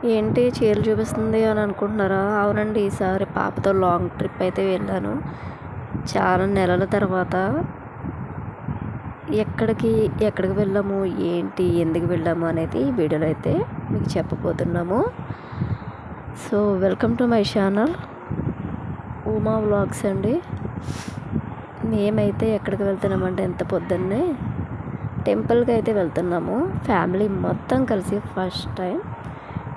ఏంటి చీరలు చూపిస్తుంది అని అనుకుంటున్నారా? అవునండి, ఈసారి పాపతో లాంగ్ ట్రిప్ అయితే వెళ్ళాను. చాలా నెలల తర్వాత ఎక్కడికి వెళ్ళాము, ఏంటి, ఎందుకు వెళ్ళాము అనేది ఈ వీడియోలో అయితే మీకు చెప్పబోతున్నాము. So welcome to my channel Uma vlogs అండి. మేమైతే ఎక్కడికి వెళ్తున్నామంటే ఎంత పొద్దున్నే టెంపుల్కి అయితే వెళ్తున్నాము. ఫ్యామిలీ మొత్తం కలిసి ఫస్ట్ టైం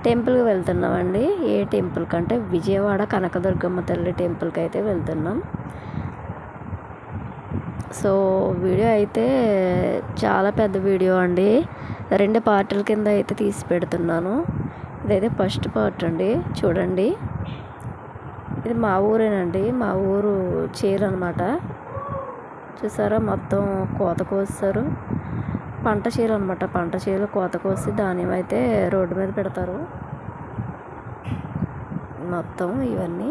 టెంపుల్కి వెళ్తున్నామండి. ఏ టెంపుల్ కంటే విజయవాడ కనకదుర్గమ్మ తల్లి టెంపుల్కి అయితే వెళ్తున్నాం. సో వీడియో అయితే చాలా పెద్ద వీడియో అండి. 2 పార్టుల కింద అయితే తీసి పెడుతున్నాను. ఇదైతే ఫస్ట్ పార్ట్ అండి, చూడండి. ఇది మా ఊరేనండి, మా ఊరు చీర అనమాట. చూసారా, మొత్తం కోత కోస్తారు. పంట చీర అనమాట. పంట చీరలు కోత కోసి ధాన్యం అయితే రోడ్డు మీద పెడతారు. మొత్తం ఇవన్నీ.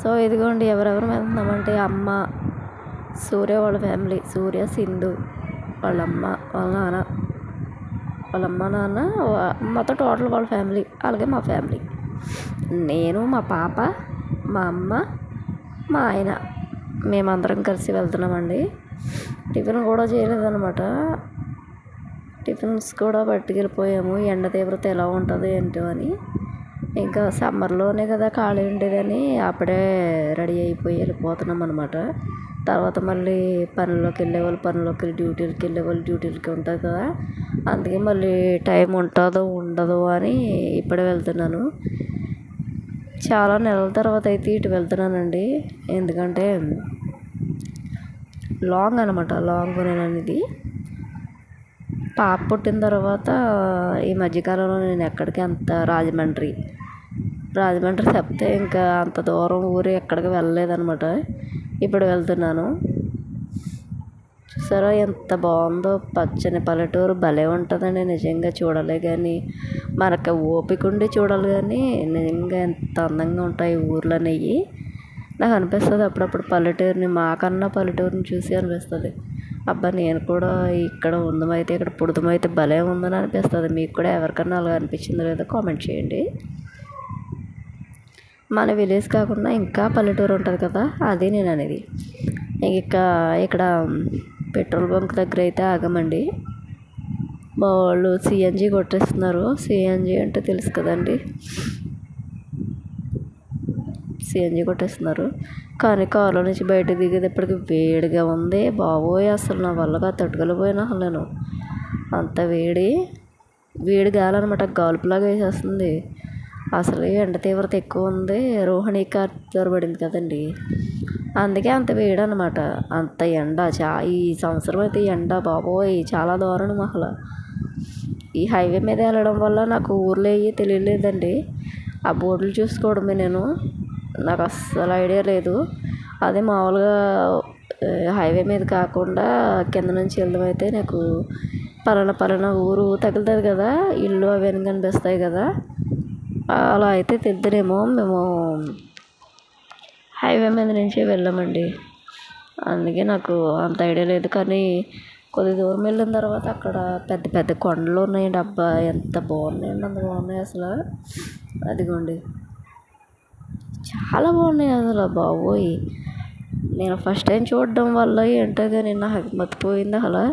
సో ఇదిగోండి, ఎవరెవరు వెళ్తున్నామంటే అమ్మ, సూర్య వాళ్ళ ఫ్యామిలీ, సూర్య, సింధు, వాళ్ళమ్మ, వాళ్ళమ్మ నాన్న, మొత్తం టోటల్ వాళ్ళ ఫ్యామిలీ, అలాగే మా ఫ్యామిలీ, నేను, మా పాప, మా అమ్మ, మా ఆయన, మేమందరం కలిసి వెళ్తున్నామండి. టిఫిన్ కూడా చేయలేదన్నమాట. టిఫిన్స్ కూడా పట్టుకెళ్ళిపోయాము. ఎండ తీవ్రత ఎలా ఉంటుంది ఏంటో అని. ఇంకా సమ్మర్లోనే కదా ఖాళీ ఉండేదని అప్పుడే రెడీ అయిపోయి వెళ్ళిపోతున్నాం అనమాట. తర్వాత మళ్ళీ పనుల్లోకి వెళ్ళేవాళ్ళు డ్యూటీలకి ఉంటుంది కదా, అందుకే మళ్ళీ టైం ఉంటుందో ఉండదో అని ఇప్పుడే వెళ్తున్నాను. చాలా నెలల తర్వాత అయితే ఇటు వెళ్తున్నానండి. ఎందుకంటే లాంగ్ అనమాట, ఇది. పాప పుట్టిన తర్వాత ఈ మధ్యకాలంలో నేను ఎక్కడికి రాజమండ్రి తప్పితే ఇంకా అంత దూరం ఊరు ఎక్కడికి వెళ్ళలేదనమాట. ఇప్పుడు వెళ్తున్నాను. చూసారా ఎంత బాగుందో, పచ్చని పల్లెటూరు భలే ఉంటుందండి. నిజంగా చూడాలి కానీ, మనకు ఓపిక ఉండి చూడాలి కానీ, నిజంగా ఎంత అందంగా ఉంటాయి ఊర్లు అనేవి. నాకు అనిపిస్తుంది అప్పుడప్పుడు మాకన్నా పల్లెటూరిని చూసి అనిపిస్తుంది, అబ్బా నేను కూడా ఇక్కడ ఉందమైతే, ఇక్కడ పుడతమైతే భలే ఉందని అనిపిస్తుంది. మీకు కూడా ఎవరికన్నా అలా అనిపించిందో లేదో కామెంట్ చేయండి. మన విలేజ్ కాకుండా ఇంకా పల్లెటూరు ఉంటుంది కదా, అది నేను అనేది. ఇక్కడ పెట్రోల్ బంక్ దగ్గర అయితే ఆగమండి. మా వాళ్ళు సిఎన్జి కొట్టేస్తున్నారు. సిఎన్జి అంటే తెలుసు కదండి, సిఎన్జి కొట్టేస్తున్నారు. కానీ కారులో నుంచి బయటకు దిగేటప్పటికి వేడిగా ఉంది బాబోయ్. అసలు నా వల్లగా తట్టుకోలేకపోయినా అసలు నేను. అంత వేడి గాలి అనమాట, గాలుపులాగా వేసేస్తుంది. అసలు ఎండ తీవ్రత ఎక్కువ ఉంది. రోహిణి కార్తె పడింది కదండి, అందుకే అంత వేడి అనమాట. అంత ఎండ ఈ సంవత్సరం అయితే ఎండ బాబోయ్ చాలా దారుణం అసలు. ఈ హైవే మీద వెళ్ళడం వల్ల నాకు ఊర్లో అయ్యి తెలియలేదండి. ఆ బోర్డులు చూసుకోవడమే నాకు అస్సలు ఐడియా లేదు. అదే మామూలుగా హైవే మీద కాకుండా కింద నుంచి వెళ్ళడం అయితే నాకు పలానా ఊరు తగులుతుంది కదా, ఇల్లు అవన్నీ కనిపిస్తాయి కదా, అలా అయితే తెలుద్దేమో. మేము హైవే మీద నుంచే వెళ్ళామండి, అందుకే నాకు అంత ఐడియా లేదు. కానీ కొద్ది దూరం వెళ్ళిన తర్వాత అక్కడ పెద్ద పెద్ద కొండలు ఉన్నాయండి. అబ్బా ఎంత బాగున్నాయండి, అంత బాగున్నాయి అసలు. అదిగోండి, చాలా బాగున్నాయి అసలు బాబోయ్. నేను ఫస్ట్ టైం చూడడం వల్ల ఏంటో కానీ నాకు మర్చిపోయింది అసలు.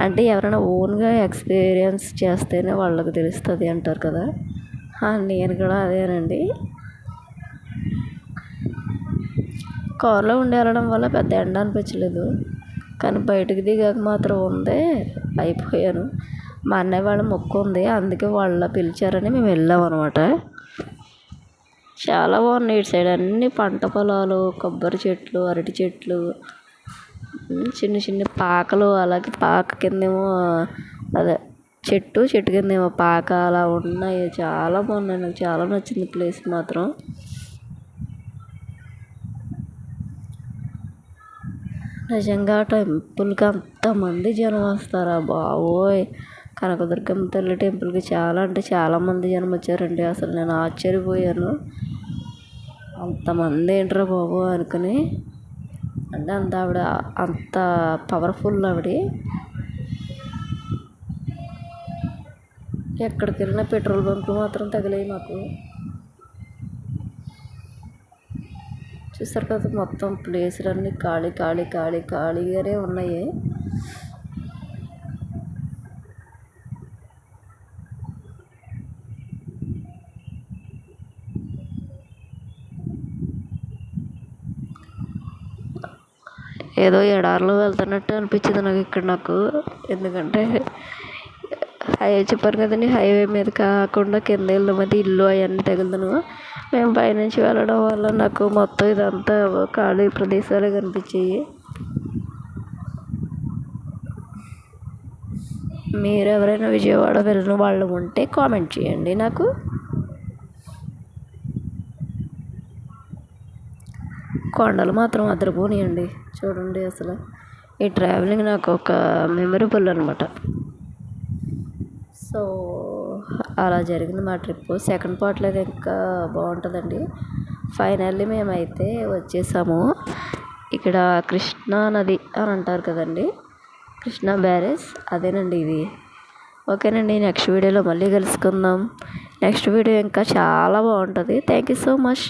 అంటే ఎవరైనా ఓన్గా ఎక్స్పీరియన్స్ చేస్తేనే వాళ్ళకి తెలుస్తుంది అంటారు కదా, నేను కూడా అదేనండి. కారులో ఉండి వెళ్ళడం వల్ల పెద్ద ఎండ అనిపించలేదు, కానీ బయటకు దిగాక మాత్రం ఉంది అయిపోయాను. మా అన్నయ్య వాళ్ళ మొక్కు ఉంది, అందుకే వాళ్ళ పిలిచారని మేము వెళ్ళాం అనమాట. చాలా బాగున్నాయి. ఇటు సైడ్ అన్ని పంట పొలాలు, కొబ్బరి చెట్లు, అరటి చెట్లు, చిన్న చిన్న పాకలు, అలాగే పాక కిందేమో అదే చెట్టు కిందేమో పాక, అలా ఉన్నాయి. చాలా బాగున్నాయి, నాకు చాలా నచ్చింది ప్లేస్ మాత్రం. నిజంగా టెంపుల్కి అంతమంది జనం వస్తారా బాబోయ్. కనకదుర్గమ్మ తల్లి టెంపుల్కి చాలా అంటే చాలామంది జనం వచ్చారండి. అసలు నేను ఆశ్చర్యపోయాను, అంతమంది ఏంట్రా బాబు అనుకుని. అంటే ఆవిడ అంత పవర్ఫుల్ ఆవిడ. ఎక్కడికి వెళ్ళినా పెట్రోల్ బంకులు మాత్రం తగిలాయి మాకు. చూసారు కదా, మొత్తం ప్లేసులన్నీ ఖాళీ ఖాళీ ఖాళీ ఖాళీగానే ఉన్నాయి. ఏదో ఎడారిలో వెళ్తున్నట్టు అనిపించింది నాకు ఎందుకంటే చెప్పాను కదండి, హైవే మీద కాకుండా కింద వెళ్ళడం ఇల్లు అవన్నీ తగులుతున్నాను. మేము పైనుంచి వెళ్ళడం వల్ల నాకు మొత్తం ఇదంతా ఖాళీ ప్రదేశాలే కనిపించాయి. మీరు ఎవరైనా విజయవాడ వెళ్ళిన వాళ్ళు ఉంటే కామెంట్ చేయండి నాకు. కొండలు మాత్రం అదరిపోనియండి. చూడండి అసలు ఈ ట్రావెలింగ్ నాకు ఒక మెమరబుల్ అనమాట. సో అలా జరిగింది మా ట్రిప్. సెకండ్ పార్ట్లో అయితే ఇంకా బాగుంటుందండి. ఫైనల్లీ మేమైతే వచ్చేసాము. ఇక్కడ కృష్ణా నది అని అంటారు కదండి, కృష్ణా బ్యారేజ్ అదేనండి ఇది. ఓకేనండి, నెక్స్ట్ వీడియోలో మళ్ళీ కలుసుకుందాం. నెక్స్ట్ వీడియో ఇంకా చాలా బాగుంటుంది. Thank you so much.